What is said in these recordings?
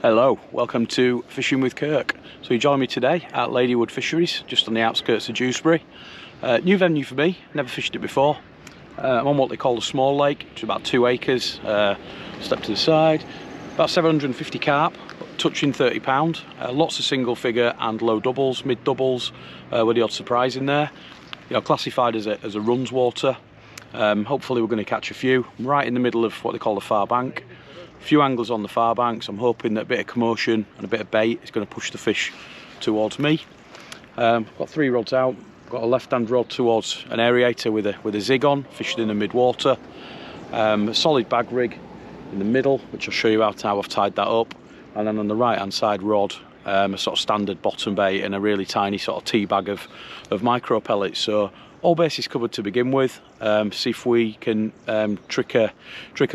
Hello, welcome to Fishing with Kirk. So you join me today at Ladywood Fisheries, just on the outskirts of Dewsbury. New venue for me, never fished it before. I'm on what they call a small lake, which is about 2 acres. Step to the side, about 750 carp, touching £30. Lots of single figure and low doubles, mid doubles, with the odd surprise in there. You know, classified as a runs water. Hopefully we're going to catch a few. I'm right in the middle of what they call the far bank. A few anglers on the far banks. I'm hoping that a bit of commotion and a bit of bait is going to push the fish towards me. Got 3 rods out. Got a left-hand rod towards an aerator with a zig on, fishing in the mid-water. A solid bag rig in the middle, which I'll show you how I've tied that up. And then on the right-hand side rod, a sort of standard bottom bait and a really tiny sort of tea bag of micro pellets. So all bases covered to begin with. See if we can trick a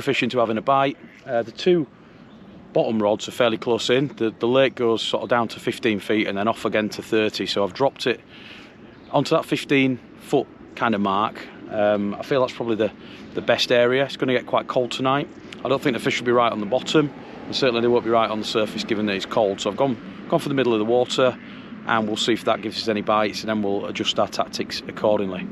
fish into having a bite. The 2 bottom rods are fairly close in. The lake goes sort of down to 15 feet and then off again to 30. So I've dropped it onto that 15-foot kind of mark. I feel that's probably the best area. It's going to get quite cold tonight. I don't think the fish will be right on the bottom, and certainly they won't be right on the surface given that it's cold. So I've gone for the middle of the water, and we'll see if that gives us any bites, and then we'll adjust our tactics accordingly.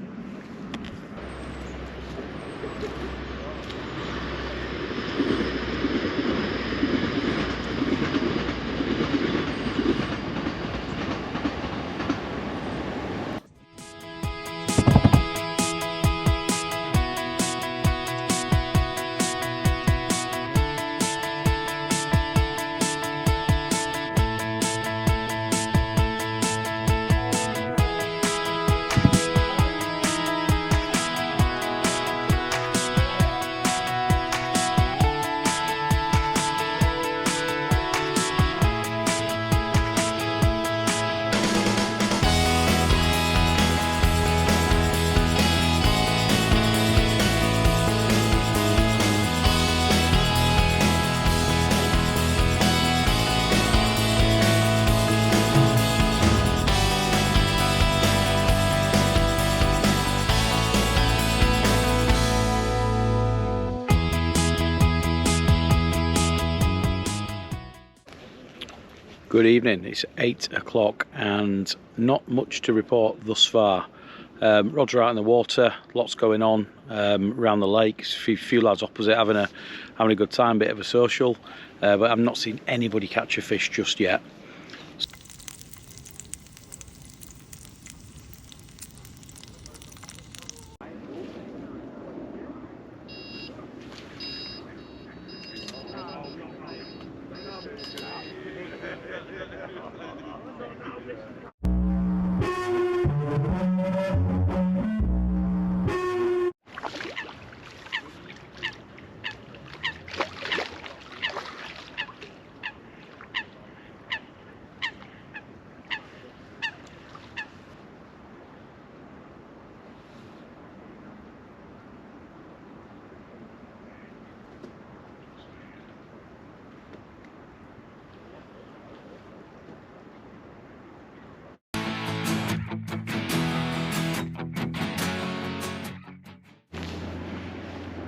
Good evening, it's 8 o'clock and not much to report thus far. Rods are out in the water, lots going on around the lake. Few lads opposite having a good time, bit of a social, but I've not seen anybody catch a fish just yet.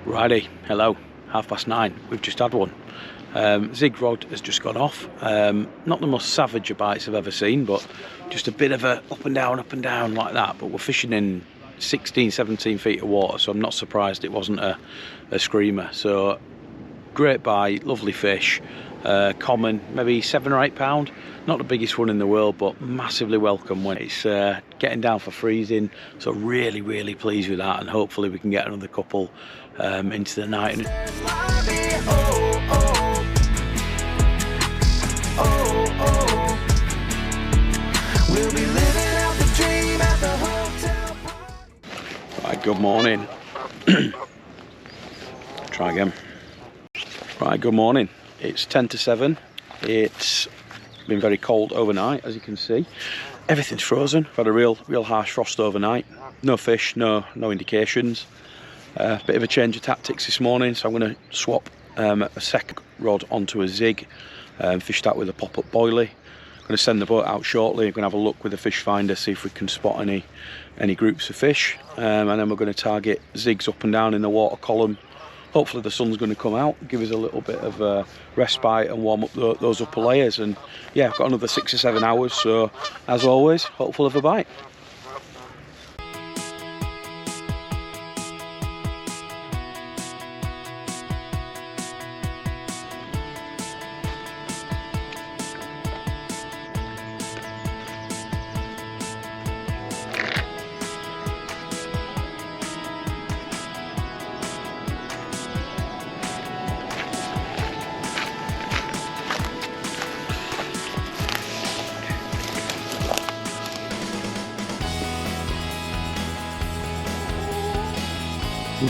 Righty, hello, 9:30, we've just had one. Zig rod has just gone off. Not the most savage of bites I've ever seen, but just a bit of a up and down like that. But we're fishing in 16, 17 feet of water, so I'm not surprised it wasn't a screamer. So great bite, lovely fish, common, maybe 7 or 8 pound. Not the biggest one in the world, but massively welcome when it's getting down for freezing. So really pleased with that, and hopefully we can get another couple into the night. Right, good morning. Try again. Right, good morning. It's 10 to 7. It's been very cold overnight, as you can see. Everything's frozen. We've had a real harsh frost overnight. No fish, no indications. Bit of a change of tactics this morning, so I'm going to swap a second rod onto a zig, fish that with a pop-up boilie. I'm going to send the boat out shortly. I'm going to have a look with a fish finder, see if we can spot any groups of fish, and then we're going to target zigs up and down in the water column hopefully the sun's going to come out, give us a little bit of respite and warm up those upper layers. And yeah, I've got another 6 or 7 hours, so as always, hopeful of a bite.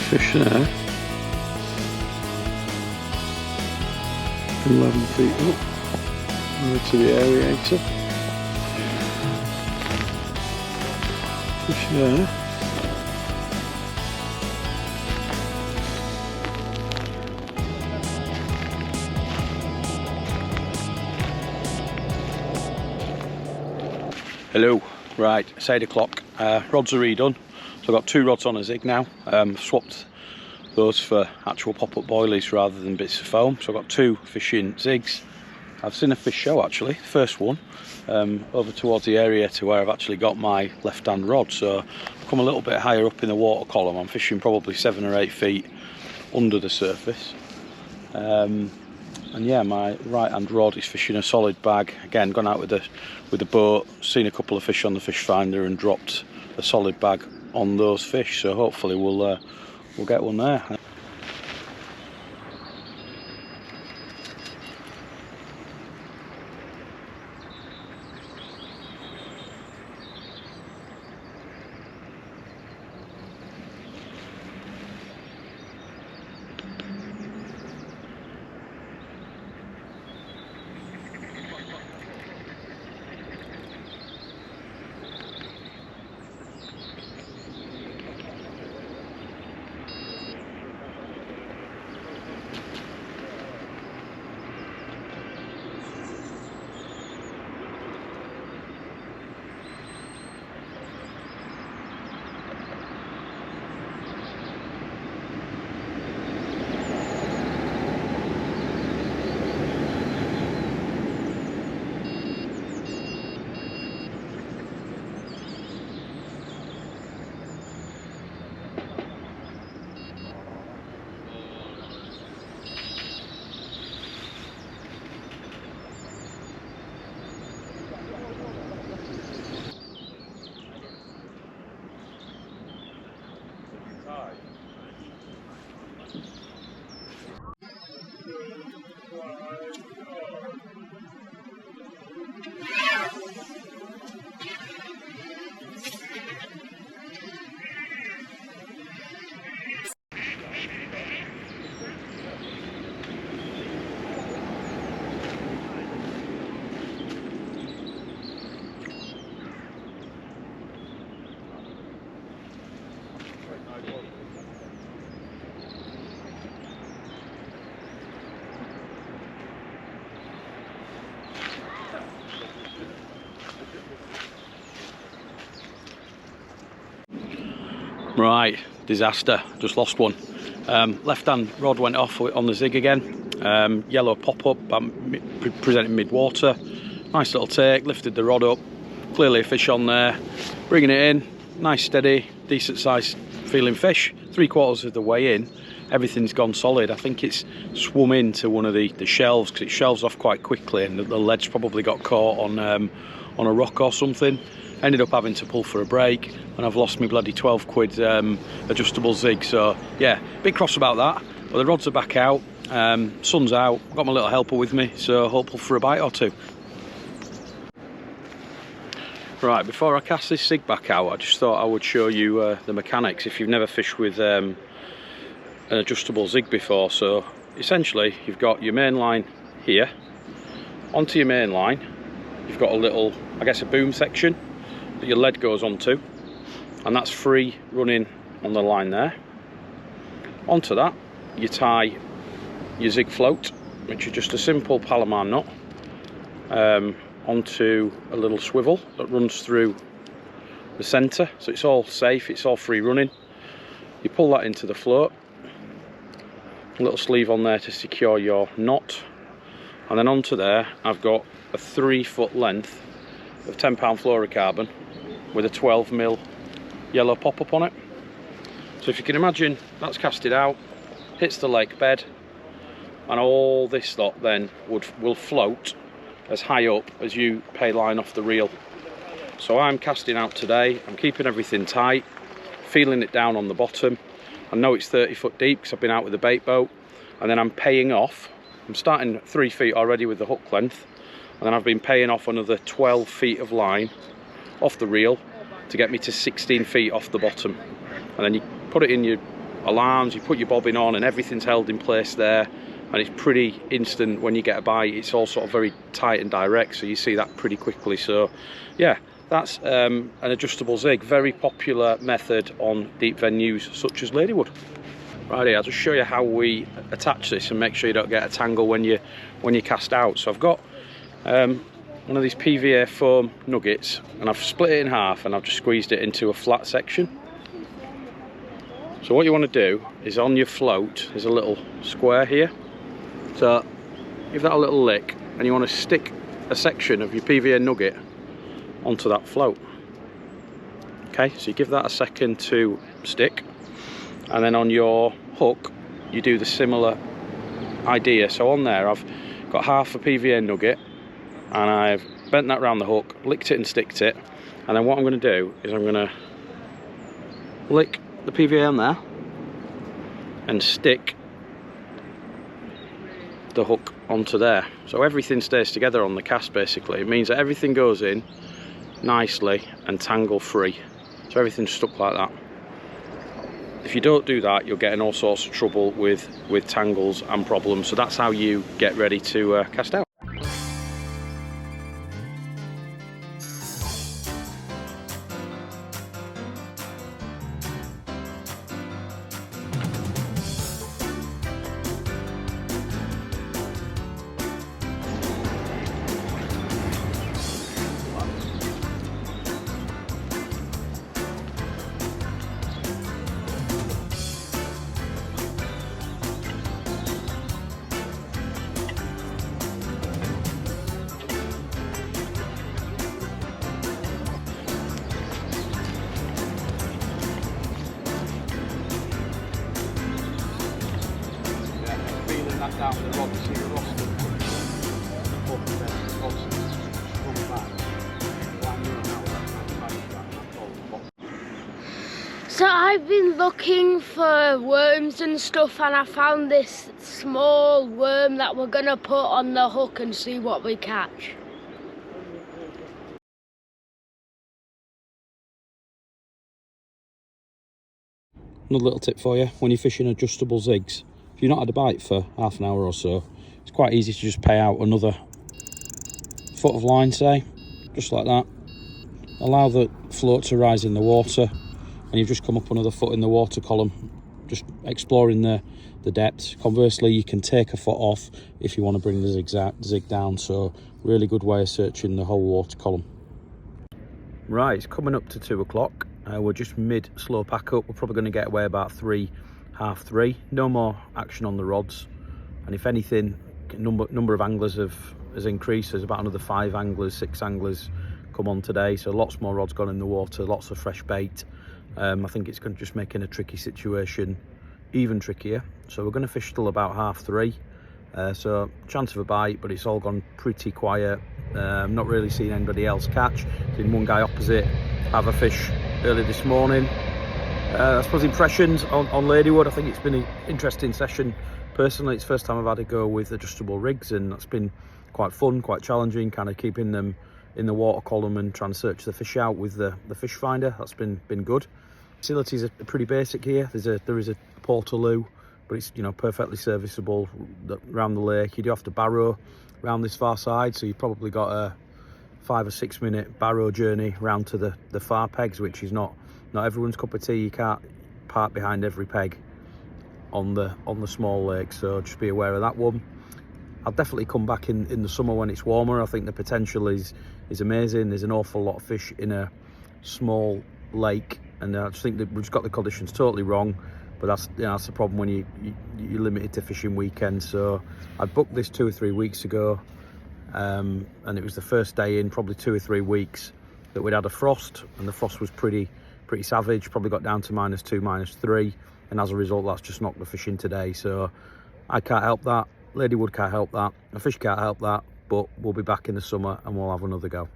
Fish there, 11 feet up, over to the aerator. Fish there. Hello, right, it's 8 o'clock, rods are redone. So I've got 2 rods on a zig now. Swapped those for actual pop-up boilies rather than bits of foam. So I've got 2 fishing zigs. I've seen a fish show actually, first one, over towards the area to where I've actually got my left-hand rod. So I've come a little bit higher up in the water column. I'm fishing probably 7 or 8 feet under the surface. And yeah, my right-hand rod is fishing a solid bag. Again, gone out with the boat, seen a couple of fish on the fish finder and dropped a solid bag on those fish, so hopefully we'll get one there. Right, disaster, just lost one. Left hand rod went off on the zig again. Yellow pop-up, presenting mid-water. Nice little take, lifted the rod up. Clearly a fish on there. Bringing it in, nice steady, decent sized feeling fish. 3/4 of the way in, everything's gone solid. I think it's swum into one of the shelves, because it shelves off quite quickly and the lead's probably got caught on a rock or something. Ended up having to pull for a break, and I've lost my bloody 12 quid adjustable zig. So yeah, bit cross about that, but the rods are back out, sun's out, got my little helper with me, so hopeful for a bite or two. Right, before I cast this zig back out, I just thought I would show you the mechanics if you've never fished with an adjustable zig before. So essentially you've got your main line here. Onto your main line you've got a little, I guess, a boom section that your lead goes onto, and that's free running on the line there. Onto that you tie your zig float, which is just a simple Palomar knot, onto a little swivel that runs through the centre, so it's all safe, it's all free running. You pull that into the float, little sleeve on there to secure your knot, and then onto there I've got a 3 foot length of 10 pound fluorocarbon with a 12mm yellow pop-up on it. So if you can imagine, that's casted out, hits the lake bed, and all this lot then will float as high up as you pay line off the reel. So I'm casting out today, I'm keeping everything tight, feeling it down on the bottom. I know it's 30 foot deep because I've been out with a bait boat, and then I'm paying off. I'm starting 3 feet already with the hook length, and then I've been paying off another 12 feet of line off the reel to get me to 16 feet off the bottom. And then you put it in your alarms, you put your bobbin on, and everything's held in place there, and it's pretty instant when you get a bite. It's all sort of very tight and direct, so you see that pretty quickly. So yeah, that's an adjustable zig, very popular method on deep venues such as Ladywood. Right here, I'll just show you how we attach this and make sure you don't get a tangle when you cast out. So I've got one of these PVA foam nuggets, and I've split it in half and I've just squeezed it into a flat section. So what you want to do is, on your float there's a little square here, so give that a little lick, and you want to stick a section of your PVA nugget onto that float. Okay, so you give that a second to stick, and then on your hook you do the similar idea. So on there I've got half a PVA nugget, and I've bent that round the hook, licked it and sticked it, and then what I'm going to do is I'm going to lick the PVA on there and stick the hook onto there, so everything stays together on the cast. Basically it means that everything goes in nicely and tangle free, so everything's stuck like that. If you don't do that, you'll get in all sorts of trouble with tangles and problems. So that's how you get ready to cast out. That down with the rod, see the roster up there, back. So I've been looking for worms and stuff, and I found this small worm that we're gonna put on the hook and see what we catch. Another little tip for you when you're fishing adjustable zigs: if you've not had a bite for half an hour or so, it's quite easy to just pay out another foot of line, say, just like that. Allow the float to rise in the water, and you've just come up another foot in the water column, just exploring the depths. Conversely, you can take a foot off if you want to bring the zig down, so really good way of searching the whole water column. Right, it's coming up to 2 o'clock. We're just mid slow pack up. We're probably going to get away about 3, half 3. No more action on the rods, and if anything, number of anglers has increased. There's about another 5 anglers, 6 anglers come on today, so lots more rods gone in the water, lots of fresh bait. I think it's going to just making a tricky situation even trickier. So we're going to fish till about half 3. So chance of a bite, but it's all gone pretty quiet. Not really seen anybody else catch. Seen one guy opposite have a fish early this morning. I suppose impressions on Ladywood. I think it's been an interesting session. Personally, it's the first time I've had a go with adjustable rigs, and that's been quite fun, quite challenging, kind of keeping them in the water column and trying to search the fish out with the fish finder. That's been good. Facilities are pretty basic here. There is a portaloo, but it's, you know, perfectly serviceable around the lake. You do have to barrow around this far side, so you've probably got a 5 or 6 minute barrow journey round to the far pegs, which is not everyone's cup of tea. You can't park behind every peg on the small lake, so just be aware of that one. I'll definitely come back in the summer when it's warmer. I think the potential is amazing. There's an awful lot of fish in a small lake, and I just think that we've just got the conditions totally wrong. but that's, you know, that's the problem when you're limited to fishing weekends. So I booked this 2 or 3 weeks ago, and it was the first day in probably 2 or 3 weeks that we'd had a frost, and the frost was pretty savage. Probably got down to -2, -3, and as a result that's just knocked the fishing today. So I can't help that, Ladywood can't help that, the fish can't help that, but we'll be back in the summer and we'll have another go.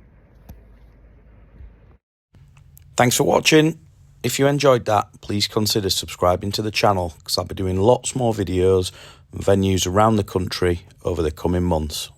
Thanks for watching. If you enjoyed that, please consider subscribing to the channel, because I'll be doing lots more videos and venues around the country over the coming months.